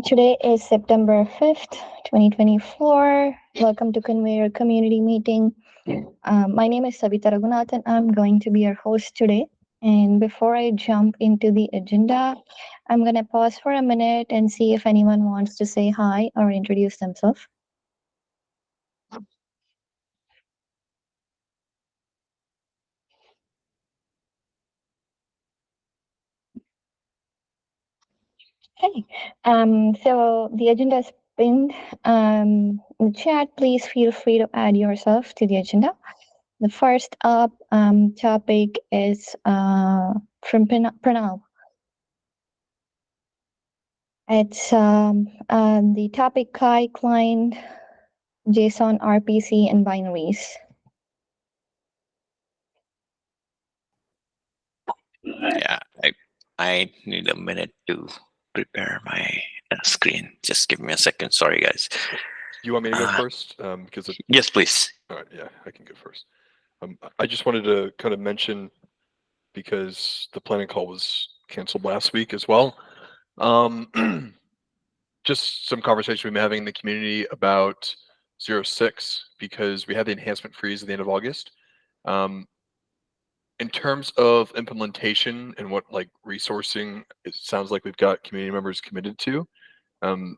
Today is September 5th, 2024. Welcome to Konveyor community meeting. My name is Savita Raghunathan. I'm going to be your host today. And before I jump into the agenda, I'm going to pause for a minute and see if anyone wants to say hi or introduce themselves. Hey, so the agenda is pinned in the chat. Please feel free to add yourself to the agenda. The first up topic is from Pranav. It's the topic Kai client, JSON, RPC, and binaries. Yeah, I need a minute to prepare my screen. Just give me a second. Sorry, guys. You want me to go first? Because yes, please. All right, yeah, I can go first. I just wanted to kind of mention, because the planning call was canceled last week as well. Just some conversation we've been having in the community about 06, because we had the enhancement freeze at the end of August. In terms of implementation and what like resourcing, it sounds like we've got community members committed to. I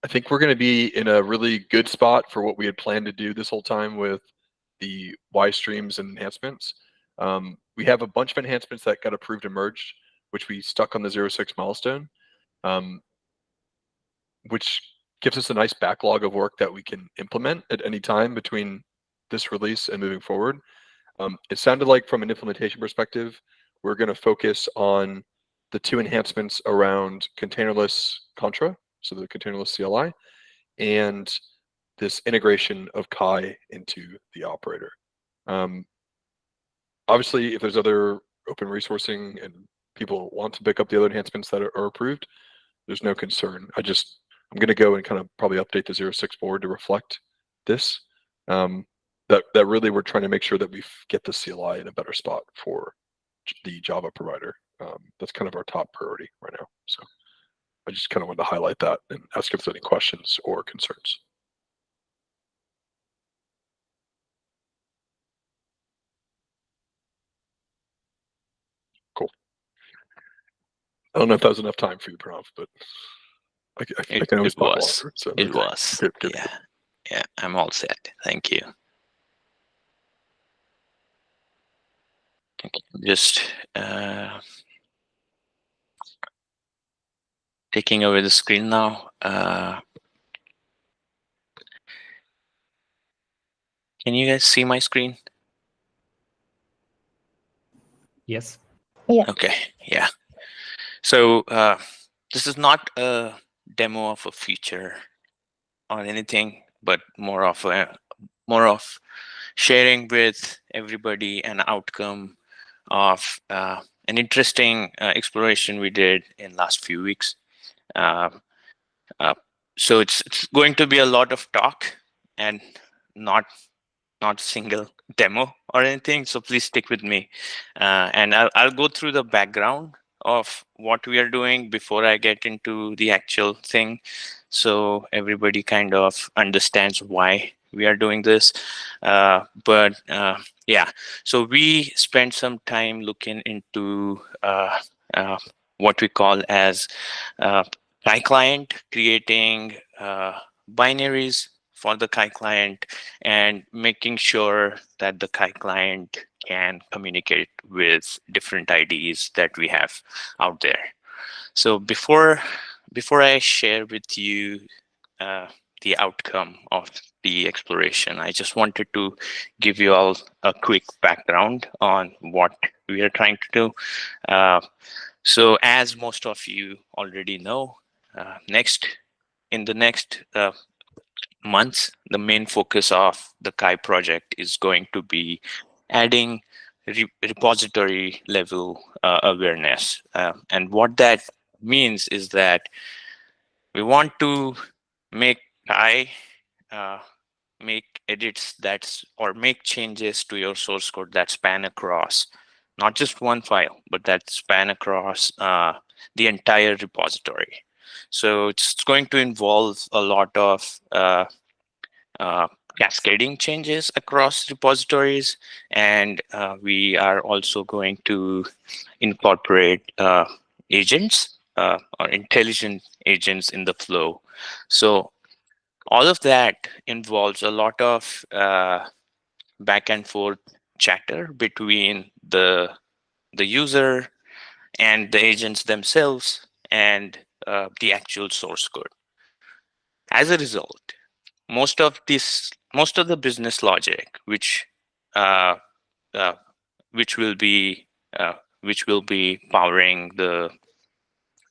think we're going to be in a really good spot for what we had planned to do this whole time with the Y streams and enhancements. We have a bunch of enhancements that got approved and merged, which we stuck on the 06 milestone, which gives us a nice backlog of work that we can implement at any time between this release and moving forward. It sounded like from an implementation perspective, we're going to focus on the two enhancements around containerless Contra, so the containerless CLI, and this integration of Kai into the operator. Obviously, if there's other open resourcing and people want to pick up the other enhancements that are approved, there's no concern. I'm going to go and kind of probably update the 06 board to reflect this. That really we're trying to make sure that we get the CLI in a better spot for the Java provider. That's kind of our top priority right now. So I just kind of wanted to highlight that and ask if there's any questions or concerns. Cool. I don't know if that was enough time for you, Pranav, but I can always talk longer. So it was. Good. Yeah, I'm all set. Thank you. Just taking over the screen now. Can you guys see my screen? Yes. Yeah. Okay. Yeah. So this is not a demo of a feature or anything, but more of sharing with everybody an outcome of an interesting exploration we did in last few weeks. So it's going to be a lot of talk and not single demo or anything. So please stick with me, and I'll go through the background of what we are doing before I get into the actual thing, so everybody kind of understands why we are doing this. Yeah, so we spent some time looking into what we call as Kai client, creating binaries for the Kai client and making sure that the Kai client can communicate with different IDs that we have out there. So before I share with you the outcome of the exploration, I just wanted to give you all a quick background on what we are trying to do. So as most of you already know, in the next months, the main focus of the Kai project is going to be adding repository level awareness. And what that means is that we want to make Kai make edits or make changes to your source code that span across not just one file, but that span across the entire repository. So it's going to involve a lot of uh, cascading changes across repositories, and we are also going to incorporate agents or intelligent agents in the flow. So all of that involves a lot of back and forth chatter between the user and the agents themselves and the actual source code. As a result, most of the business logic, uh, uh, which will be uh, which will be powering the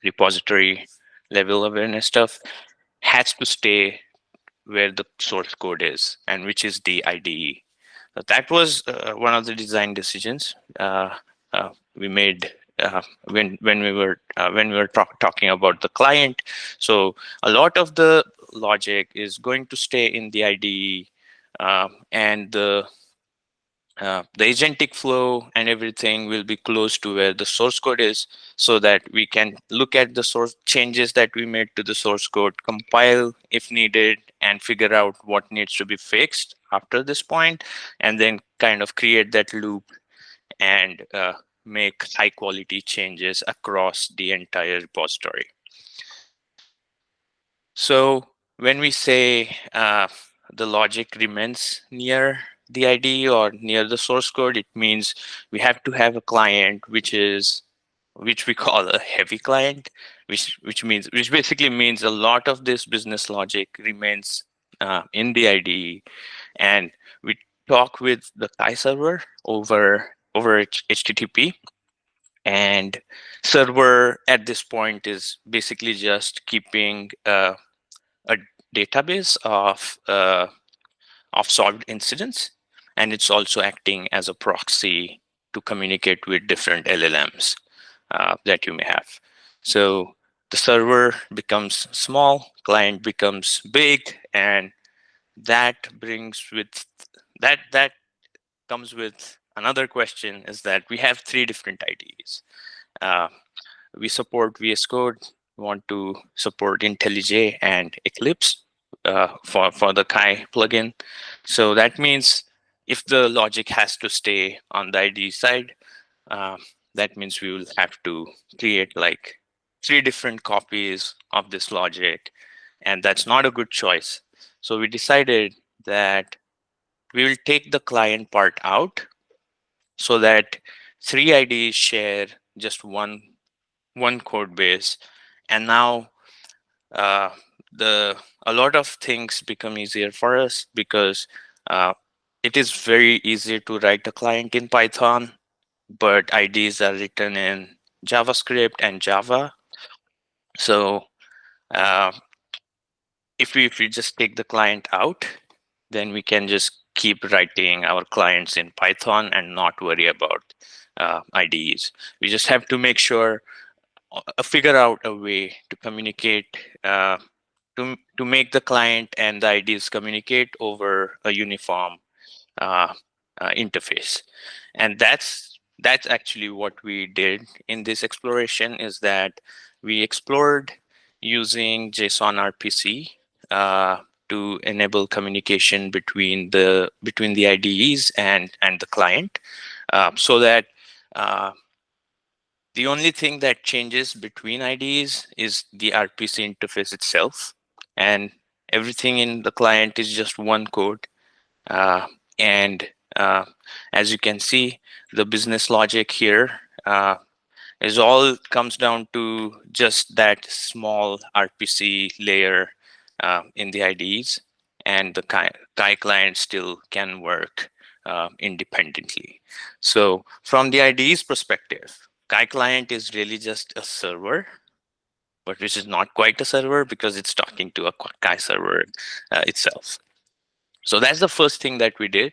repository level awareness stuff, has to stay where the source code is, and which is the IDE. That was one of the design decisions we made when we were talking about the client. So a lot of the logic is going to stay in the IDE, and the agentic flow and everything will be close to where the source code is, so that we can look at the source changes that we made to the source code, compile if needed, and figure out what needs to be fixed after this point, and then kind of create that loop and make high quality changes across the entire repository. So when we say the logic remains near the IDE or near the source code, it means we have to have a client which we call a heavy client, which basically means a lot of this business logic remains in the IDE, and we talk with the Kai server over HTTP. And server at this point is basically just keeping a database of solved incidents, and it's also acting as a proxy to communicate with different LLMs that you may have. So the server becomes small, client becomes big, and that brings with that comes with another question, is that we have three different IDEs. Uh, we support VS Code, we want to support IntelliJ and Eclipse for the Kai plugin. So that means if the logic has to stay on the IDE side, uh, that means we will have to create like three different copies of this logic, and that's not a good choice. So we decided that we will take the client part out, so that three IDs share just one code base, and now uh, the a lot of things become easier for us, because uh, it is very easy to write a client in Python, but IDs are written in JavaScript and Java. So uh, if we just take the client out, then we can just keep writing our clients in Python and not worry about IDs. We just have to make sure figure out a way to communicate to make the client and the IDs communicate over a uniform uh, interface. And that's actually what we did in this exploration, is that we explored using JSON RPC to enable communication between the IDEs and the client, so that uh, the only thing that changes between IDEs is the RPC interface itself, and everything in the client is just one code. Uh, and as you can see, the business logic here is all comes down to just that small RPC layer in the IDEs, and the Kai client still can work independently. So from the IDE's perspective, Kai client is really just a server, but which is not quite a server because it's talking to a Kai server itself. So that's the first thing that we did,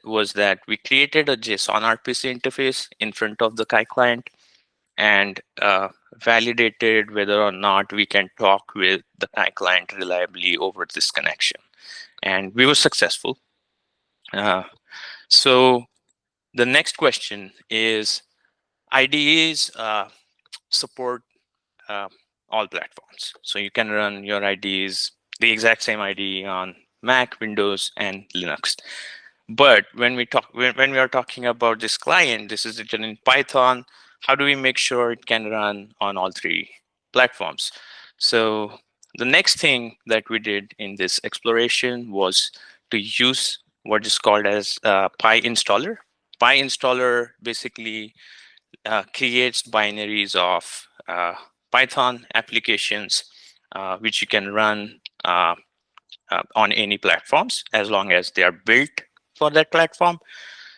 was that we created a JSON RPC interface in front of the Kai client, and validated whether or not we can talk with the Kai client reliably over this connection. And we were successful. So the next question is, IDEs support uh, all platforms. So you can run your IDs, the exact same ID on Mac, Windows, and Linux. But when we are talking about this client, this is written in Python. How do we make sure it can run on all three platforms? So the next thing that we did in this exploration was to use what is called as PyInstaller. PyInstaller basically creates binaries of Python applications, which you can run on any platforms as long as they are built for that platform.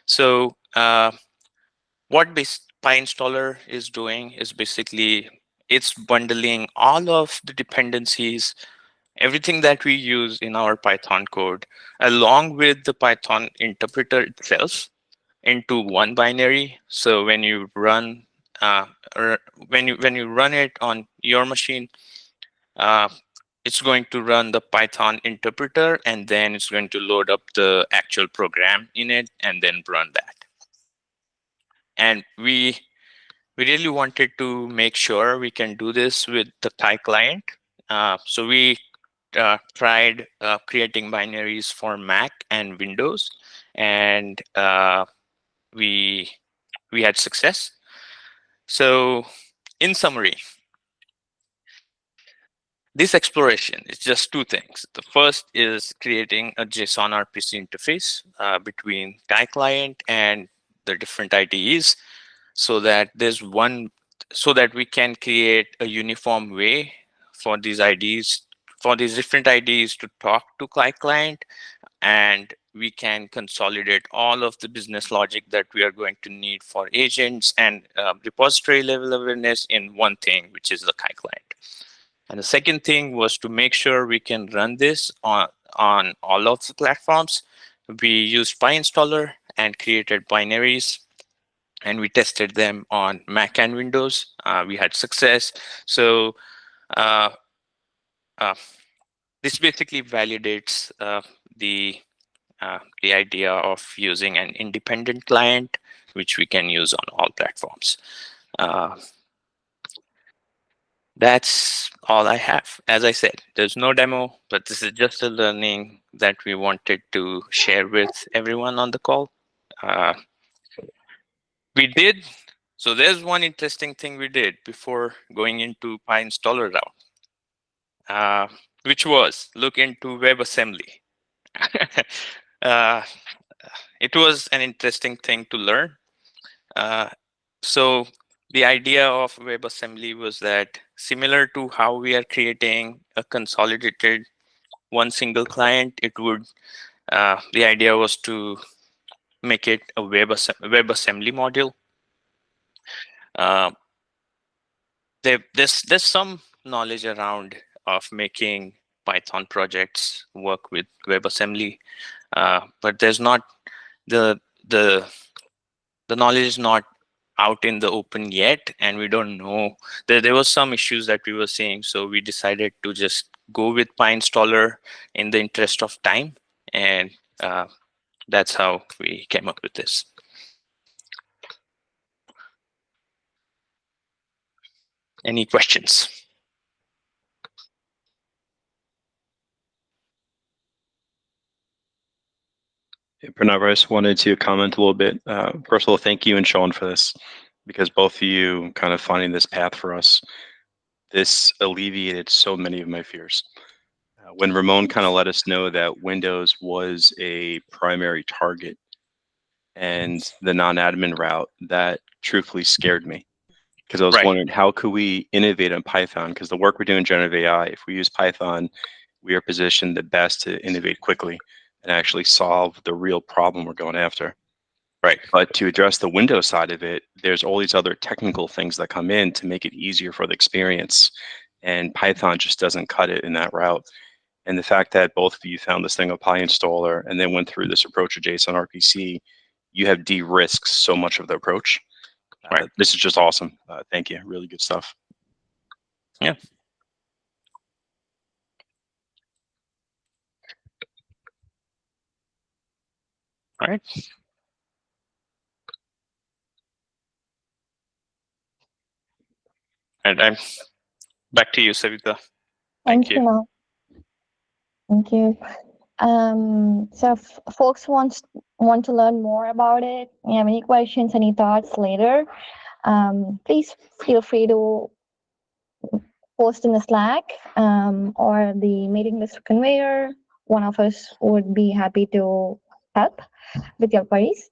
So what PyInstaller is doing is basically it's bundling all of the dependencies, everything that we use in our Python code, along with the Python interpreter itself into one binary. So when you run or when you run it on your machine, uh, it's going to run the Python interpreter, and then it's going to load up the actual program in it and then run that. And we really wanted to make sure we can do this with the Thai client. So we tried creating binaries for Mac and Windows, and we we had success. So in summary, this exploration is just two things. The first is creating a JSON RPC interface between Thai client and the different IDEs, so that we can create a uniform way for these IDs, for these different IDs to talk to client, and we can consolidate all of the business logic that we are going to need for agents and repository level awareness in one thing, which is the Kai client. And the second thing was to make sure we can run this on all of the platforms. We used PyInstaller and created binaries, and we tested them on Mac and Windows. We had success. So uh, uh, this basically validates the idea of using an independent client, which we can use on all platforms. Uh, that's all I have. As I said, there's no demo, but this is just a learning that we wanted to share with everyone on the call. Uh, we did. So there's one interesting thing we did before going into PyInstaller route, which was look into WebAssembly. uh, it was an interesting thing to learn. Uh, so the idea of WebAssembly was that similar to how we are creating a consolidated one single client, the idea was to make it a WebAssembly module. Uh, there's some knowledge around of making Python projects work with WebAssembly, but there's not the the the knowledge is not out in the open yet, and we don't know. There was some issues that we were seeing, so we decided to just go with PyInstaller in the interest of time, and that's how we came up with this. Any questions? Pranav, I just wanted to comment a little bit. First of all, thank you and Sean for this, because both of you kind of finding this path for us, this alleviated so many of my fears. When Ramon kind of let us know that Windows was a primary target and the non-admin route, that truthfully scared me, because I was wondering how could we innovate on Python, because the work we're doing in generative AI, if we use Python, we are positioned the best to innovate quickly and actually solve the real problem we're going after. Right. But to address the Windows side of it, there's all these other technical things that come in to make it easier for the experience. And Python just doesn't cut it in that route. And the fact that both of you found this thing of PyInstaller and then went through this approach of JSON RPC, you have de-risked so much of the approach. This is just awesome. Thank you. Really good stuff. Yeah. All right. And Back to you, Savita. Thank Thank you. you. Now. Thank you. So if folks want to learn more about it, you have any questions, any thoughts later, please feel free to post in the Slack or the mailing list of Konveyor. One of us would be happy to help with your queries.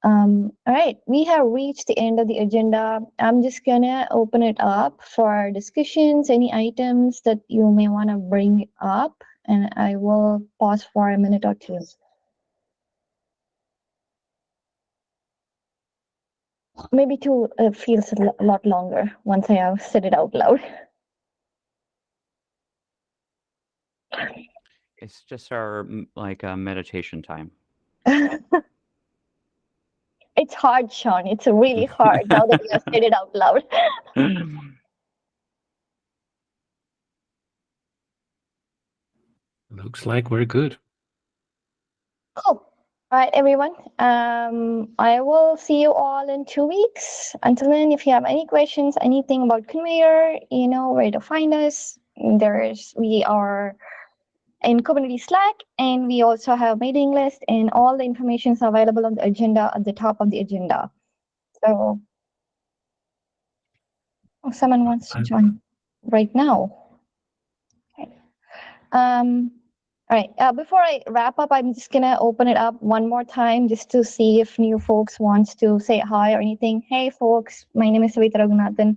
All right, we have reached the end of the agenda. I'm just gonna open it up for discussions, any items that you may want to bring up, and I will pause for a minute or two. Maybe two feels a lot longer once I have said it out loud. It's just our like meditation time. It's hard, Sean. It's really hard now that you have said it out loud. Looks like we're good. Cool. All right, everyone. I will see you all in 2 weeks. Until then, if you have any questions, anything about Konveyor, you know where to find us. We are in community Slack, and we also have mailing list, and all the information is available on the agenda at the top of the agenda. So, someone wants to join right now. Okay. All right. Before I wrap up, I'm just gonna open it up one more time just to see if new folks wants to say hi or anything. Hey, folks. My name is Savita Raghunathan.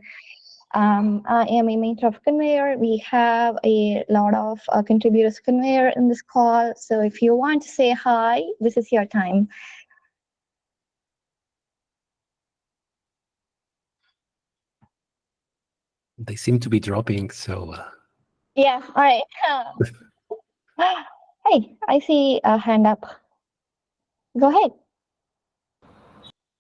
I am a mentor of Konveyor. We have a lot of contributors to Konveyor in this call. So if you want to say hi, this is your time. They seem to be dropping, so. Yeah, all right. Hey, I see a hand up. Go ahead.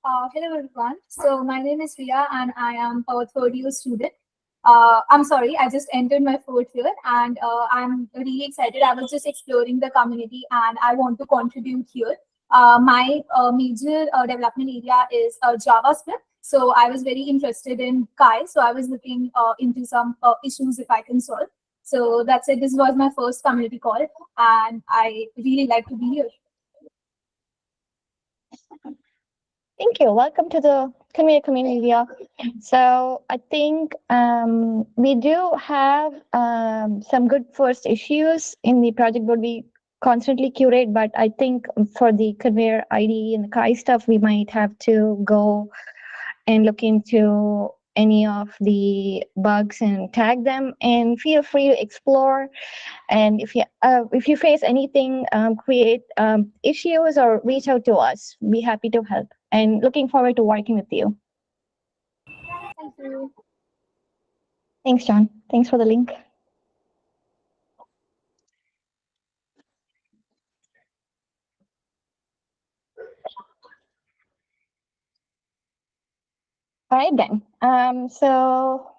Hello everyone. So my name is Ria and I am a third year student. I'm sorry, I just entered my fourth year and I'm really excited. I was just exploring the community and I want to contribute here. My major development area is JavaScript. So I was very interested in Kai. So I was looking into some issues if I can solve. So that's it. This was my first community call and I really like to be here. Thank you. Welcome to the Konveyor community. So I think we do have some good first issues in the project board. We constantly curate, but I think for the Konveyor ID and the Kai stuff, we might have to go and look into any of the bugs and tag them. And feel free to explore. And if you face anything, create issues or reach out to us. Be happy to help. And looking forward to working with you. Thank you. Thanks, John. Thanks for the link. All right, then. So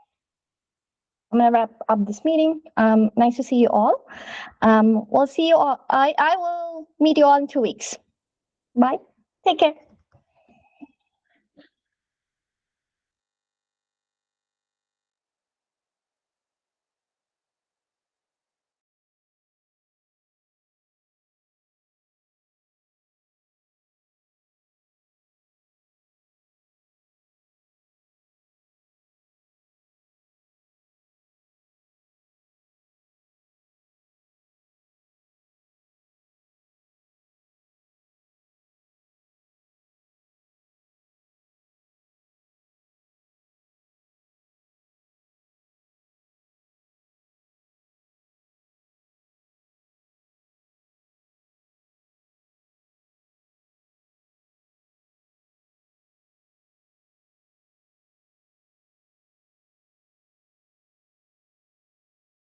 I'm gonna wrap up this meeting. Nice to see you all. We'll see you all. I will meet you all in 2 weeks. Bye. Take care.